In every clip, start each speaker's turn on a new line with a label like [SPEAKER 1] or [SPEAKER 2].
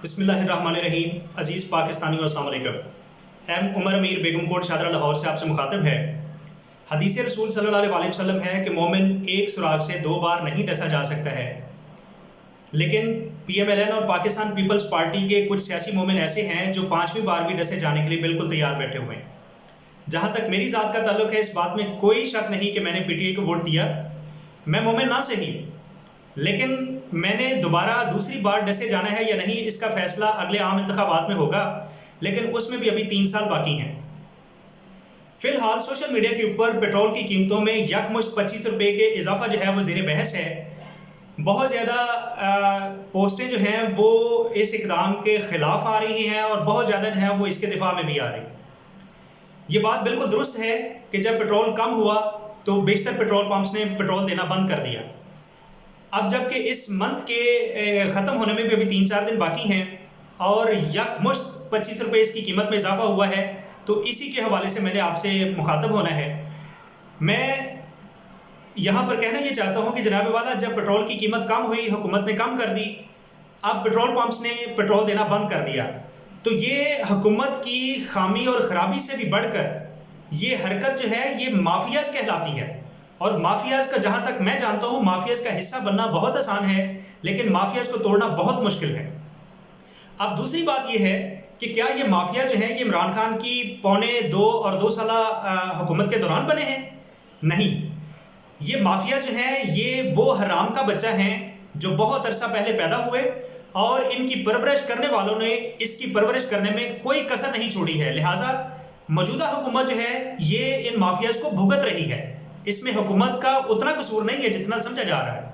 [SPEAKER 1] بسم اللہ الرحمن الرحیم. عزیز پاکستانیوں السلام علیکم. ایم عمر امیر بیگم کوٹ شادرہ لاہور سے آپ سے مخاطب ہے. حدیث رسول صلی اللہ علیہ وسلم ہے کہ مومن ایک سراغ سے 2 بار نہیں ڈسا جا سکتا ہے، لیکن پی ایم ایل این اور پاکستان پیپلز پارٹی کے کچھ سیاسی مومن ایسے ہیں جو 5ویں بار بھی ڈسے جانے کے لیے بالکل تیار بیٹھے ہوئے ہیں. جہاں تک میری ذات کا تعلق ہے، اس بات میں کوئی شک نہیں کہ میں نے پی ٹی آئی کو ووٹ دیا. میں مومن نہ صحیح، لیکن میں نے دوبارہ دوسری بار ڈسے جانا ہے یا نہیں اس کا فیصلہ اگلے عام انتخابات میں ہوگا، لیکن اس میں بھی ابھی 3 سال باقی ہیں. فی الحال سوشل میڈیا کے اوپر پیٹرول کی قیمتوں میں یکمشت 25 روپے کے اضافہ جو ہے وہ زیر بحث ہے. بہت زیادہ پوسٹیں جو ہیں وہ اس اقدام کے خلاف آ رہی ہیں اور بہت زیادہ جو ہیں وہ اس کے دفاع میں بھی آ رہی ہیں. یہ بات بالکل درست ہے کہ جب پیٹرول کم ہوا تو بیشتر پیٹرول پمپس نے پیٹرول دینا بند کر دیا. اب جب کہ اس منتھ کے ختم ہونے میں بھی ابھی 3-4 دن باقی ہیں اور یکمشت 25 روپے اس کی قیمت میں اضافہ ہوا ہے، تو اسی کے حوالے سے میں نے آپ سے مخاطب ہونا ہے. میں یہاں پر کہنا یہ چاہتا ہوں کہ جناب والا، جب پیٹرول کی قیمت کم ہوئی، حکومت نے کم کر دی، اب پیٹرول پمپس نے پیٹرول دینا بند کر دیا، تو یہ حکومت کی خامی اور خرابی سے بھی بڑھ کر یہ حرکت جو ہے یہ مافیاز کہلاتی ہے. اور مافیاز کا جہاں تک میں جانتا ہوں، مافیاز کا حصہ بننا بہت آسان ہے، لیکن مافیاز کو توڑنا بہت مشکل ہے. اب دوسری بات یہ ہے کہ کیا یہ مافیا جو ہیں یہ عمران خان کی 1.25 اور 2 سالہ حکومت کے دوران بنے ہیں؟ نہیں. یہ مافیا جو ہیں یہ وہ حرام کا بچہ ہیں جو بہت عرصہ پہلے پیدا ہوئے اور ان کی پرورش کرنے والوں نے اس کی پرورش کرنے میں کوئی کسر نہیں چھوڑی ہے. لہٰذا موجودہ حکومت جو ہے یہ ان مافیاز کو بھگت رہی ہے. اس میں حکومت کا اتنا قصور نہیں ہے جتنا سمجھا جا رہا ہے.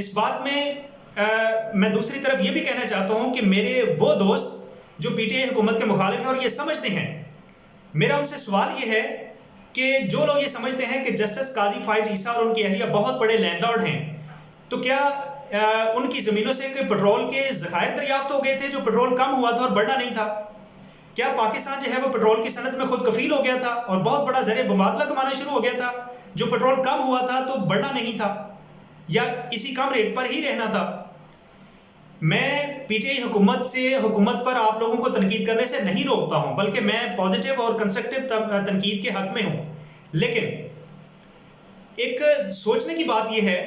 [SPEAKER 1] اس بات میں دوسری طرف یہ بھی کہنا چاہتا ہوں کہ میرے وہ دوست جو پی ٹی آئی حکومت کے مخالف ہیں اور یہ سمجھتے ہیں، میرا ان سے سوال یہ ہے کہ جو لوگ یہ سمجھتے ہیں کہ جسٹس قاضی فائز عیسیٰ اور ان کی اہلیہ بہت بڑے لینڈ لارڈ ہیں، تو کیا ان کی زمینوں سے کوئی پیٹرول کے ذخائر دریافت ہو گئے تھے جو پیٹرول کم ہوا تھا اور بڑھنا نہیں تھا؟ کیا پاکستان جو ہے وہ پیٹرول کی صنعت میں خود کفیل ہو گیا تھا اور بہت بڑا ذریعہ مبادلہ کمانا شروع ہو گیا تھا جو پیٹرول کم ہوا تھا تو بڑھنا نہیں تھا یا اسی کم ریٹ پر ہی رہنا تھا؟ میں پی ٹی آئی حکومت پر آپ لوگوں کو تنقید کرنے سے نہیں روکتا ہوں، بلکہ میں پازیٹیو اور کنسٹرکٹیو تنقید کے حق میں ہوں. لیکن ایک سوچنے کی بات یہ ہے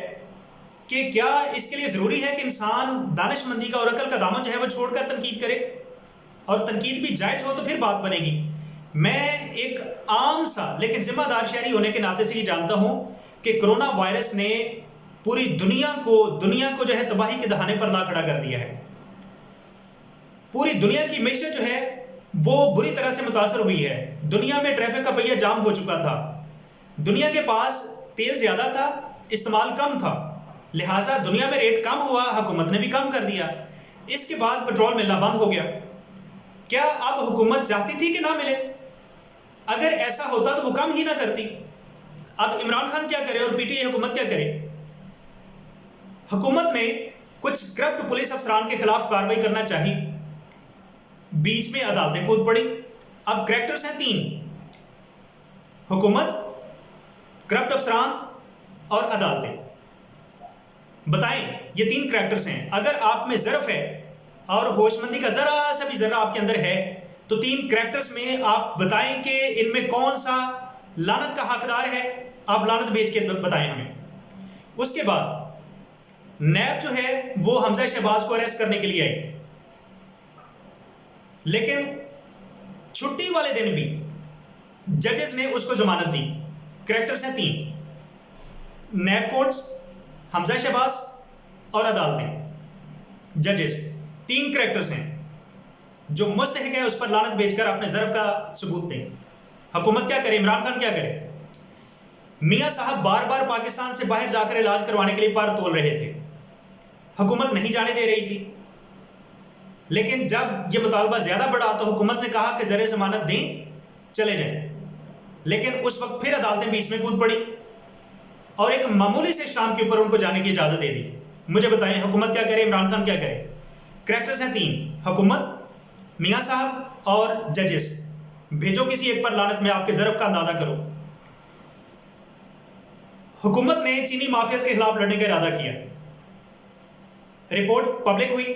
[SPEAKER 1] کہ کیا اس کے لیے ضروری ہے کہ انسان دانش مندی کا اور عقل کا دامن جو ہے وہ چھوڑ کر تنقید کرے؟ اور تنقید بھی جائز ہو تو پھر بات بنے گی. میں ایک عام سا لیکن ذمہ دار شہری ہونے کے ناطے سے یہ جانتا ہوں کہ کرونا وائرس نے پوری دنیا کو جو ہے تباہی کے دہانے پر لا کھڑا کر دیا ہے. پوری دنیا کی معیشت جو ہے وہ بری طرح سے متاثر ہوئی ہے. دنیا میں ٹریفک کا پہیہ جام ہو چکا تھا، دنیا کے پاس تیل زیادہ تھا، استعمال کم تھا، لہٰذا دنیا میں ریٹ کم ہوا، حکومت نے بھی کم کر دیا. اس کے بعد پیٹرول ملنا بند ہو گیا. کیا اب حکومت چاہتی تھی کہ نہ ملے؟ اگر ایسا ہوتا تو وہ کم ہی نہ کرتی. اب عمران خان کیا کرے اور پی ٹی آئی حکومت کیا کرے؟ حکومت نے کچھ کرپٹ پولیس افسران کے خلاف کارروائی کرنا چاہی، بیچ میں عدالتیں کود پڑی. اب کریکٹرز ہیں 3: حکومت، کرپٹ افسران اور عدالتیں. بتائیں، یہ 3 کریکٹرز ہیں. اگر آپ میں ظرف ہے اور ہوش مندی کا ذرا سا بھی ذرہ آپ کے اندر ہے تو 3 کریکٹرز میں آپ بتائیں کہ ان میں کون سا لعنت کا حقدار ہے. آپ لعنت بھیج کے بتائیں ہمیں. اس کے بعد نیب جو ہے وہ حمزہ شہباز کو اریسٹ کرنے کے لیے آئی، لیکن چھٹی والے دن بھی ججز نے اس کو ضمانت دی. کریکٹرز ہیں 3: نیب کورٹس، حمزہ شہباز اور عدالتیں. ججز 3 کریکٹرز ہیں جو مستحق ہے اس پر لعنت بھیج کر اپنے ضرب کا ثبوت دیں. حکومت کیا کرے؟ عمران خان کیا کرے؟ میاں صاحب بار بار پاکستان سے باہر جا کر علاج کروانے کے لیے پر تول رہے تھے، حکومت نہیں جانے دے رہی تھی. لیکن جب یہ مطالبہ زیادہ بڑھا تو حکومت نے کہا کہ زر ضمانت دیں، چلے جائیں. لیکن اس وقت پھر عدالتیں بیچ میں کود پڑی اور ایک معمولی سے شام کے اوپر ان کو جانے کی اجازت دے دی. مجھے بتائیں حکومت کیا کرے، عمران خان کیا کرے؟ کریکٹرز ہیں 3: حکومت، میاں صاحب اور ججز. بھیجو کسی ایک پر لعنت، میں آپ کے ظرف کا اندازہ کرو. حکومت نے چینی مافیاز کے خلاف لڑنے کا ارادہ کیا. رپورٹ پبلک ہوئی،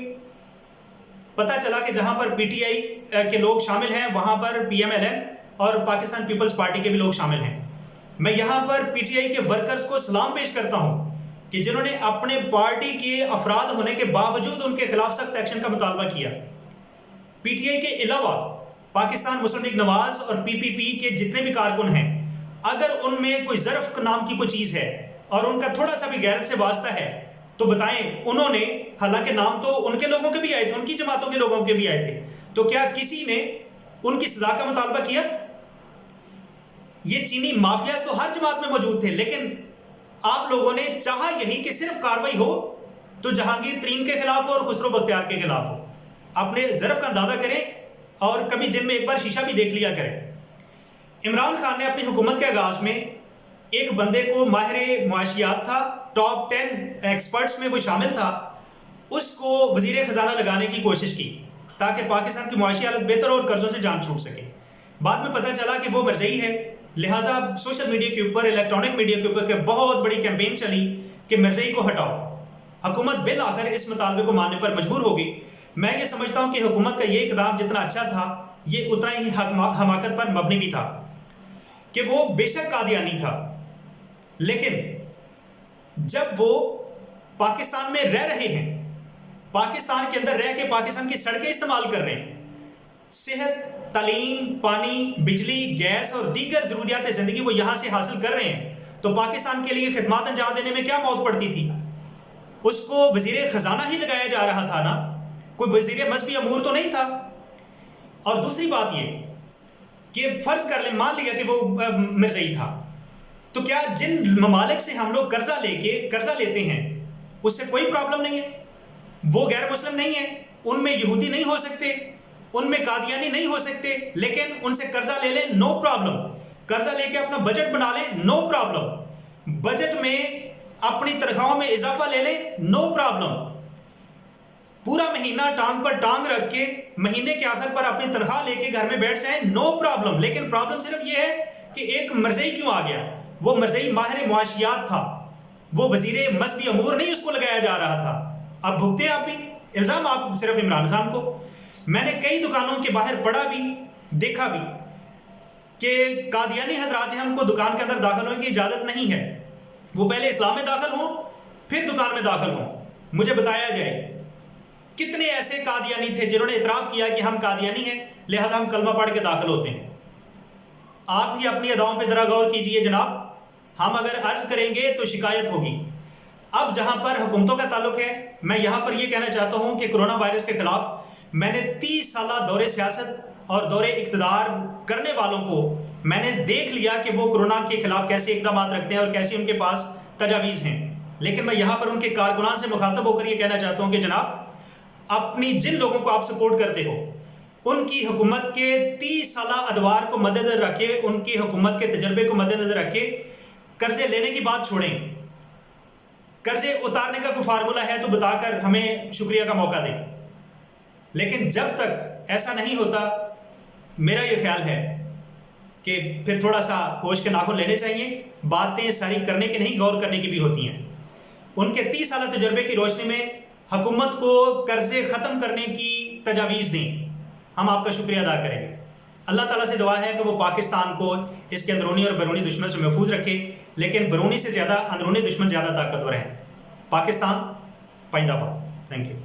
[SPEAKER 1] پتہ چلا کہ جہاں پر پی ٹی آئی کے لوگ شامل ہیں وہاں پر پی ایم ایل این اور پاکستان پیپلز پارٹی کے بھی لوگ شامل ہیں. میں یہاں پر پی ٹی آئی کے ورکرز کو سلام پیش کرتا ہوں کہ جنہوں نے اپنے پارٹی کے افراد ہونے کے باوجود ان کے خلاف سخت ایکشن کا مطالبہ کیا. پی ٹی آئی کے علاوہ پاکستان مسلم لیگ نواز اور پی پی پی کے جتنے بھی کارکن ہیں، اگر ان میں کوئی ظرف نام کی کوئی چیز ہے اور ان کا تھوڑا سا بھی غیرت سے واسطہ ہے تو بتائیں. انہوں نے، حالانکہ نام تو ان کے لوگوں کے بھی آئے تھے، ان کی جماعتوں کے لوگوں کے بھی آئے تھے، تو کیا کسی نے ان کی سزا کا مطالبہ کیا؟ یہ چینی مافیاز تو ہر جماعت میں موجود تھے، لیکن آپ لوگوں نے چاہا یہی کہ صرف کاروائی ہو تو جہانگیر ترین کے خلاف ہو اور خسرو بختیار کے خلاف ہو. اپنے ظرف کا اندازہ کریں اور کبھی دن میں ایک بار شیشہ بھی دیکھ لیا کریں. عمران خان نے اپنی حکومت کے آغاز میں ایک بندے کو، ماہر معاشیات تھا، ٹاپ 10 ایکسپرٹس میں وہ شامل تھا، اس کو وزیر خزانہ لگانے کی کوشش کی تاکہ پاکستان کی معاشی حالت بہتر اور قرضوں سے جان چھوٹ سکے. بعد میں پتہ چلا کہ وہ مرزئی ہے، لہٰذا سوشل میڈیا کے اوپر، الیکٹرانک میڈیا کے اوپر بہت بڑی کیمپین چلی کہ مرزئی کو ہٹاؤ. حکومت بالآخر اس مطالبے کو ماننے پر مجبور ہوگی. میں یہ سمجھتا ہوں کہ حکومت کا یہ اقدام جتنا اچھا تھا، یہ اتنا ہی حماقت پر مبنی بھی تھا کہ وہ بے شک قادیانی تھا، لیکن جب وہ پاکستان میں رہ رہے ہیں، پاکستان کے اندر رہ کے پاکستان کی سڑکیں استعمال کر رہے ہیں، صحت، تعلیم، پانی، بجلی، گیس اور دیگر ضروریات زندگی وہ یہاں سے حاصل کر رہے ہیں، تو پاکستان کے لیے خدمات انجام دینے میں کیا موت پڑتی تھی؟ اس کو وزیر خزانہ ہی لگایا جا رہا تھا نا، کوئی وزیر مذہبی امور تو نہیں تھا. اور دوسری بات یہ کہ فرض کر لیں، مان لیا کہ وہ مرزئی تھا، تو کیا جن ممالک سے ہم لوگ قرضہ لیتے ہیں اس سے کوئی پرابلم نہیں ہے؟ وہ غیر مسلم نہیں ہیں، ان میں یہودی نہیں ہو سکتے، ان میں قادیانی نہیں ہو سکتے، لیکن ان سے قرضہ لے لیں، نو پرابلم. قرضہ لے کے اپنا بجٹ بنا لیں، نو پرابلم. بجٹ میں اپنی تنخواہوں میں اضافہ لے لیں، نو پرابلم. پورا مہینہ ٹانگ پر ٹانگ رکھ کے مہینے کے آخر پر اپنی تنخواہ لے کے گھر میں بیٹھ جائیں، نو پرابلم. لیکن پرابلم صرف یہ ہے کہ ایک مرزئی کیوں آ گیا؟ وہ مرزئی ماہر معاشیات تھا، وہ وزیر مذہبی امور نہیں اس کو لگایا جا رہا تھا. اب بھگتے آپ بھی الزام، آپ صرف عمران خان کو. میں نے کئی دکانوں کے باہر پڑھا بھی، دیکھا بھی کہ قادیانی حضرات ہیں، ان کو دکان کے اندر داخل ہونے کی اجازت نہیں ہے. وہ پہلے اسلام میں داخل ہوں پھر دکان میں داخل ہوں. مجھے بتایا جائے کتنے ایسے قادیانی تھے جنہوں نے اعتراف کیا کہ ہم قادیانی ہیں لہٰذا ہم کلمہ پڑھ کے داخل ہوتے ہیں. آپ ہی اپنی اداؤں پہ ذرا غور کیجئے جناب. ہم اگر عرض کریں گے تو شکایت ہوگی. اب جہاں پر حکومتوں کا تعلق ہے، میں یہاں پر یہ کہنا چاہتا ہوں کہ کرونا وائرس کے خلاف میں نے 30 سالہ دور سیاست اور دور اقتدار کرنے والوں کو میں نے دیکھ لیا کہ وہ کرونا کے خلاف کیسے اقدامات رکھتے ہیں اور کیسی ان کے پاس تجاویز ہیں. لیکن میں یہاں پر ان کے کارکنان سے مخاطب ہو کر یہ کہنا چاہتا ہوں کہ جناب، اپنی جن لوگوں کو آپ سپورٹ کرتے ہو ان کی حکومت کے 30 سالہ ادوار کو مد نظر رکھے، ان کی حکومت کے تجربے کو مد نظر رکھے قرضے لینے کی بات چھوڑیں. قرضے اتارنے کا کوئی فارمولہ ہے تو بتا کر ہمیں شکریہ کا موقع دیں. لیکن جب تک ایسا نہیں ہوتا، میرا یہ خیال ہے کہ پھر تھوڑا سا ہوش کے ناخن لینے چاہیے. باتیں ساری کرنے کی نہیں، غور کرنے کی بھی ہوتی ہیں. ان کے 30 سالہ تجربے کی روشنی میں حکومت کو قرضے ختم کرنے کی تجاویز دیں. ہم آپ کا شکریہ ادا کریں گے. اللہ تعالیٰ سے دعا ہے کہ وہ پاکستان کو اس کے اندرونی اور بیرونی دشمن سے محفوظ رکھے، لیکن بیرونی سے زیادہ اندرونی دشمن زیادہ طاقتور ہیں. پاکستان پائندہ باد. Thank you.